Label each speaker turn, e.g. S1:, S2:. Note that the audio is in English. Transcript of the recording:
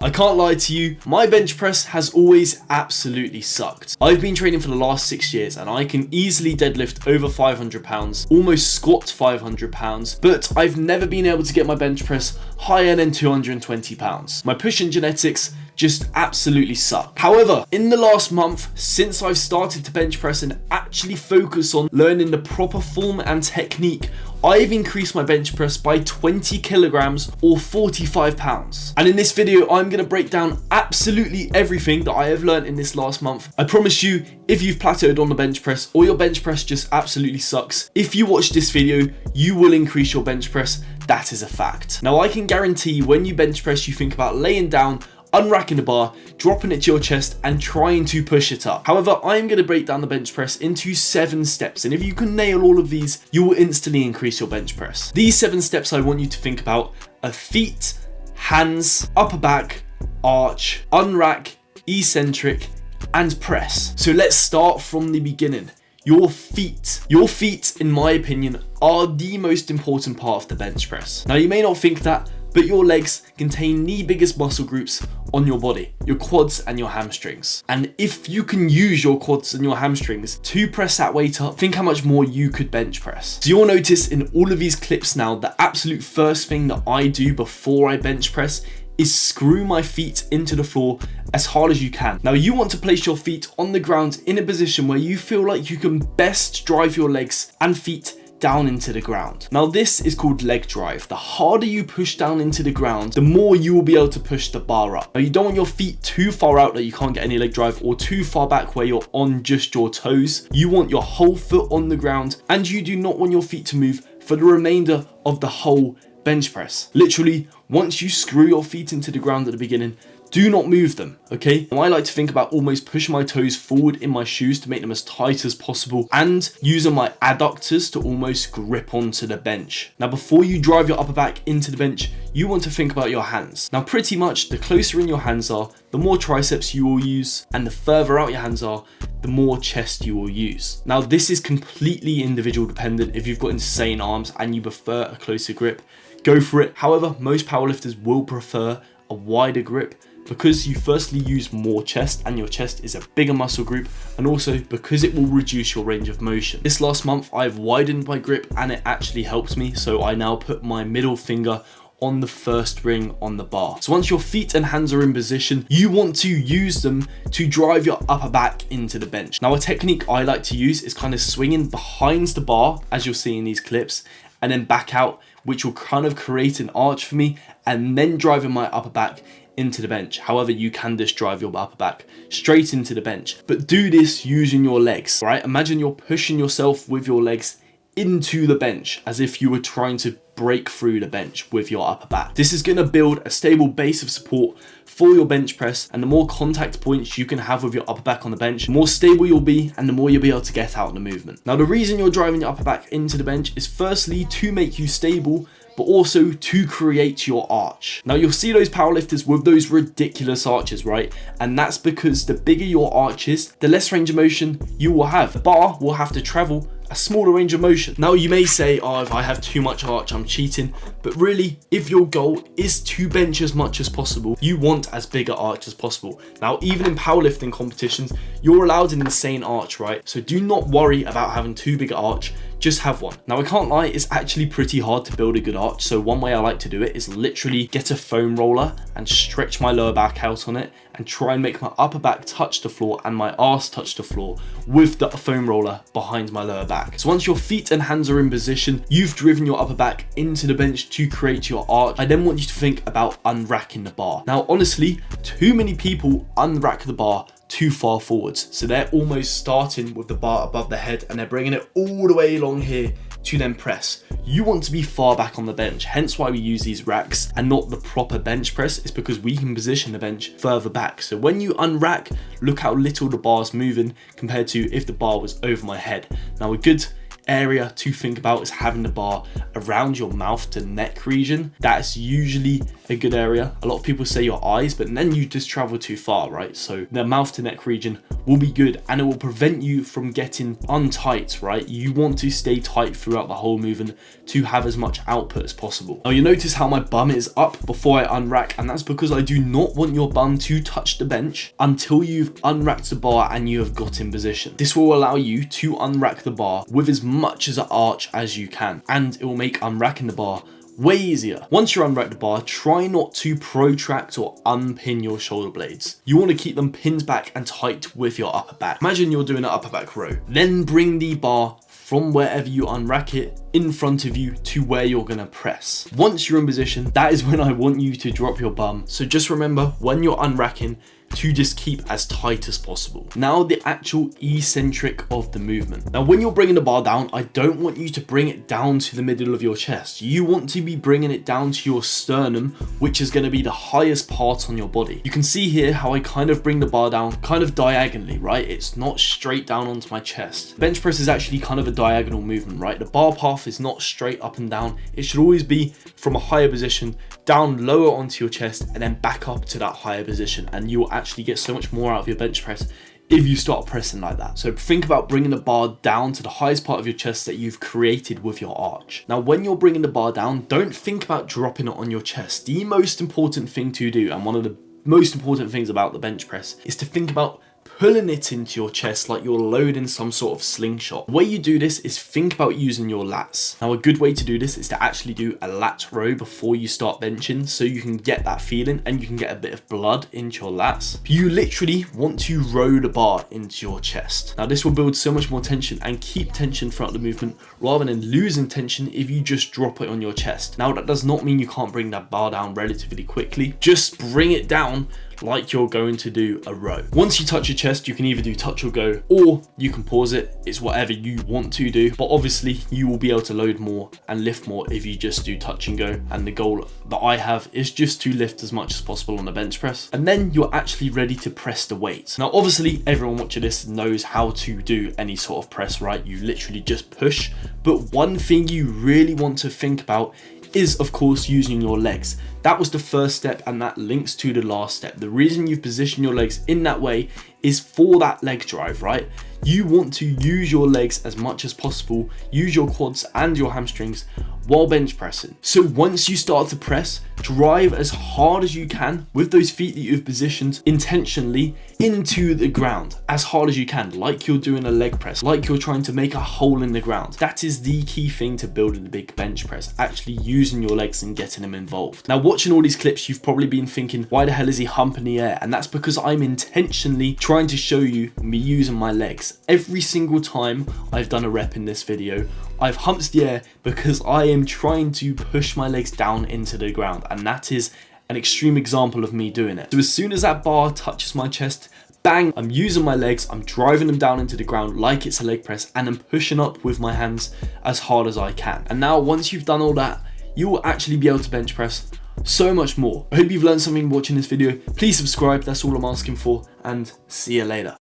S1: I can't lie to you, my bench press has always absolutely sucked. I've been training for the last 6 years and I can easily deadlift over 500 pounds, almost squat 500 pounds, but I've never been able to get my bench press higher than 220 pounds. My push-in genetics just absolutely suck. However, in the last month, since I've started to bench press and actually focus on learning the proper form and technique, I've increased my bench press by 20 kilograms or 45 pounds. And in this video, I'm gonna break down absolutely everything that I have learned in this last month. I promise you, if you've plateaued on the bench press or your bench press just absolutely sucks, if you watch this video, you will increase your bench press. That is a fact. Now, I can guarantee when you bench press, you think about laying down, unracking the bar, dropping it to your chest and trying to push it up. However, I'm going to break down the bench press into 7 steps, and if you can nail all of these, you will instantly increase your bench press. These 7 steps I want you to think about are feet, hands, upper back, arch, unrack, eccentric, and press. So let's start from the beginning. Your feet. Your feet, in my opinion, are the most important part of the bench press. Now, you may not think that, but your legs contain the biggest muscle groups on your body, your quads and your hamstrings. And if you can use your quads and your hamstrings to press that weight up, think how much more you could bench press. So you'll notice in all of these clips now, the absolute first thing that I do before I bench press is screw my feet into the floor as hard as you can. Now, you want to place your feet on the ground in a position where you feel like you can best drive your legs and feet down into the ground. Now, this is called leg drive. The harder you push down into the ground, the more you will be able to push the bar up. Now, you don't want your feet too far out that you can't get any leg drive, or too far back where you're on just your toes. You want your whole foot on the ground, and you do not want your feet to move for the remainder of the whole bench press. Literally, once you screw your feet into the ground at the beginning, do not move them, okay? Now, I like to think about almost pushing my toes forward in my shoes to make them as tight as possible and using my adductors to almost grip onto the bench. Now, before you drive your upper back into the bench, you want to think about your hands. Now, pretty much the closer in your hands are, the more triceps you will use, and the further out your hands are, the more chest you will use. Now, this is completely individual dependent. If you've got insane arms and you prefer a closer grip, go for it. However, most powerlifters will prefer a wider grip, because you firstly use more chest and your chest is a bigger muscle group, and also because it will reduce your range of motion. This last month I've widened my grip and it actually helps me, so I now put my middle finger on the first ring on the bar. So once your feet and hands are in position, you want to use them to drive your upper back into the bench. Now, a technique I like to use is kind of swinging behind the bar, as you'll see in these clips, and then back out, which will kind of create an arch for me, and then driving my upper back into the bench. However, you can just drive your upper back straight into the bench, but do this using your legs, right? Imagine you're pushing yourself with your legs into the bench as if you were trying to break through the bench with your upper back. This is going to build a stable base of support for your bench press, and the more contact points you can have with your upper back on the bench, the more stable you'll be and the more you'll be able to get out in the movement. Now, the reason you're driving your upper back into the bench is firstly to make you stable, but also to create your arch. Now, you'll see those powerlifters with those ridiculous arches, right? And that's because the bigger your arch is, the less range of motion you will have. The bar will have to travel a smaller range of motion. Now, you may say, oh, if I have too much arch, I'm cheating. But really, if your goal is to bench as much as possible, you want as big an arch as possible. Now, even in powerlifting competitions, you're allowed an insane arch, right? So do not worry about having too big an arch. Just have one. Now, I can't lie, it's actually pretty hard to build a good arch. So one way I like to do it is literally get a foam roller and stretch my lower back out on it and try and make my upper back touch the floor and my arse touch the floor with the foam roller behind my lower back. So once your feet and hands are in position, you've driven your upper back into the bench to create your arch. I then want you to think about unracking the bar. Now, honestly, too many people unrack the bar too far forwards. So they're almost starting with the bar above their head and they're bringing it all the way along here to then press. You want to be far back on the bench, hence why we use these racks and not the proper bench press. It's because we can position the bench further back. So when you unrack, look how little the bar's moving compared to if the bar was over my head. Now, a good area to think about is having the bar around your mouth to neck region. That's usually a good area. A lot of people say your eyes, but then you just travel too far, right? So the mouth to neck region will be good, and it will prevent you from getting untight, right? You want to stay tight throughout the whole movement to have as much output as possible. Now you notice how my bum is up before I unrack, and that's because I do not want your bum to touch the bench until you've unracked the bar and you have got in position. This will allow you to unrack the bar with as much as an arch as you can, and it will make unracking the bar way easier. Once you unrack the bar, try not to protract or unpin your shoulder blades. You want to keep them pinned back and tight with your upper back. Imagine you're doing an upper back row. Then bring the bar from wherever you unrack it in front of you to where you're gonna press. Once you're in position, that is when I want you to drop your bum. So just remember, when you're unracking, to just keep as tight as possible. Now the actual eccentric of the movement. Now when you're bringing the bar down, I don't want you to bring it down to the middle of your chest. You want to be bringing it down to your sternum, which is going to be the highest part on your body. You can see here how I kind of bring the bar down kind of diagonally, right? It's not straight down onto my chest. Bench press is actually kind of a diagonal movement, right? The bar path is not straight up and down. It should always be from a higher position down lower onto your chest and then back up to that higher position, and you will actually get so much more out of your bench press if you start pressing like that. So think about bringing the bar down to the highest part of your chest that you've created with your arch. Now when you're bringing the bar down, don't think about dropping it on your chest. The most important thing to do, and one of the most important things about the bench press, is to think about pulling it into your chest like you're loading some sort of slingshot. The way you do this is think about using your lats. Now a good way to do this is to actually do a lat row before you start benching, so you can get that feeling and you can get a bit of blood into your lats. You literally want to row the bar into your chest. Now this will build so much more tension and keep tension throughout the movement rather than losing tension if you just drop it on your chest. Now that does not mean you can't bring that bar down relatively quickly. Just bring it down like you're going to do a row. Once you touch your chest, you can either do touch or go, or you can pause it. It's whatever you want to do, but obviously you will be able to load more and lift more if you just do touch and go. And the goal that I have is just to lift as much as possible on the bench press, and then you're actually ready to press the weight. Now obviously everyone watching this knows how to do any sort of press, right? You literally just push, but one thing you really want to think about is of course using your legs. That was the first step, and that links to the last step. The reason you've positioned your legs in that way is for that leg drive, right? You want to use your legs as much as possible, use your quads and your hamstrings while bench pressing. So once you start to press, drive as hard as you can with those feet that you've positioned intentionally into the ground, as hard as you can, like you're doing a leg press, like you're trying to make a hole in the ground. That is the key thing to building a big bench press, actually using your legs and getting them involved. Now watching all these clips, you've probably been thinking, why the hell is he humping the air? And that's because I'm intentionally trying to show you me using my legs. Every single time I've done a rep in this video, I've humped the air because I am trying to push my legs down into the ground, and that is an extreme example of me doing it. So as soon as that bar touches my chest, bang, I'm using my legs, I'm driving them down into the ground like it's a leg press, and I'm pushing up with my hands as hard as I can. And now once you've done all that, you will actually be able to bench press so much more. I hope you've learned something watching this video. Please subscribe, that's all I'm asking for, and see you later.